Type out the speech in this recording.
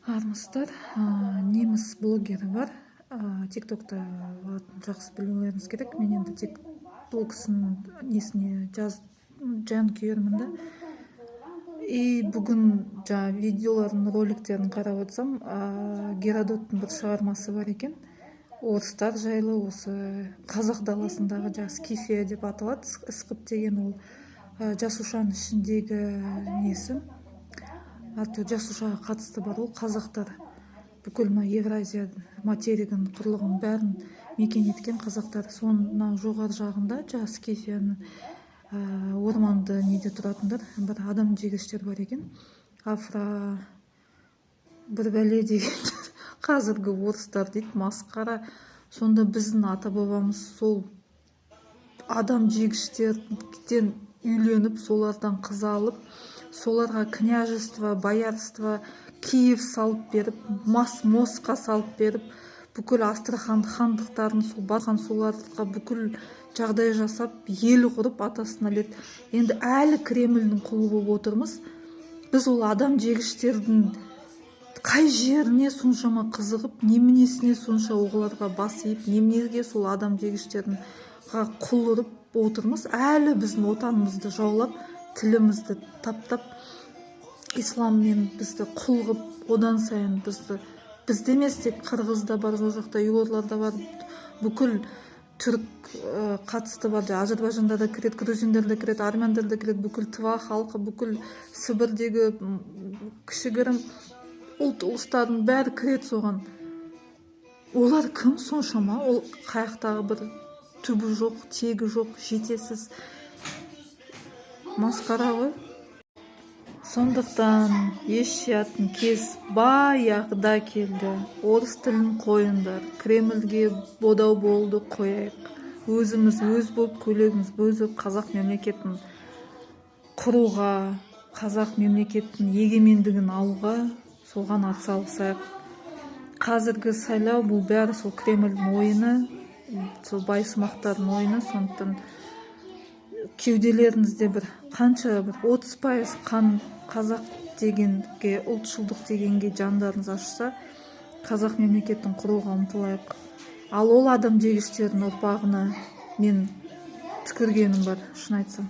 Армысыздар. Неміс блогері бар. Тиктокта жақсы білулеріңіз керек. Мен енді тек бұл кісінің несіне жанкүйермін да. И бүгін видеоларын, роликтерін қарап отырсам, Геродоттың бір шығармасы бар екен. Орыстар жайлы осы қазақ даласындағы Скифия деп аталады. Ысқып деген ол жасушаның ішіндегі несі. Жасушаға қатысты бар, ол қазақтар бүкіл Евразия материгін, құрлығын бәрін мекен еткен қазақтар. Соның жоғары жағында Скифияның орманды неде тұратындар бір адам жегіштер бар екен. Бір бәле деген қазіргі орыстар дейді, масқара. Сонда біздің ата бабамыз сол адам жегіштерден үйленіп, солардан қыз алып, соларға княжество, боярство, Киев салып беріп, Мосқа салып беріп, бүкіл Астрахан хандықтарын барған соларға бүкіл жағдай жасап, ел құрып атасына лет. Енді әлі Кремльдің құлы болып отырмыз. Біз ол адам жегіштердің қай жеріне соншама қызығып, неменесіне сонша оғыларға бас иіп, неменеге сол адам жегіштердің құл ұрып отырмыз. Әлі біздің отанымызды жаулап, тілімізді таптап, исламмен бізді құл қылып, одан сайын бізде емес тек қырғызда бар, ол жақта ұйғырларда бар, бүкіл түрік қатысты бар, Әзербайжанда да кіреді, грузиндар да кіреді, армяндар да кіреді, бүкіл Тыва халқы, бүкіл Сібірдегі кішігірім ұлыстардың бәрі кіреді соған. Олар кім соншама? Ол қаяқтағы бір түбі жоқ, тегі жоқ, жетесіз масқара ғой. Сондықтан еш жиятын кез баяғыда келді. Орыс тілін қойыңдар, Кремльге бодау болды қояйық. Өзіміз өз болып, көйлегіміз бөзіп, қазақ мемлекетін құруға, қазақ мемлекеттің егемендігін алуға соған атсалысайық. Қазіргі сайлау бұл бәрі сол Кремльдің ойыны, сол байсымақтардың ойыны. Сондықтан кеуделеріңізде қанша 30% қан қазақ дегенге, ұлтшылдық дегенге жандарыңыз ашса, қазақ мемлекетін құруға ұмтылайық. Ал ол адам жегіштердің ұрпағына мен түкіргенім бар, шын айтсам.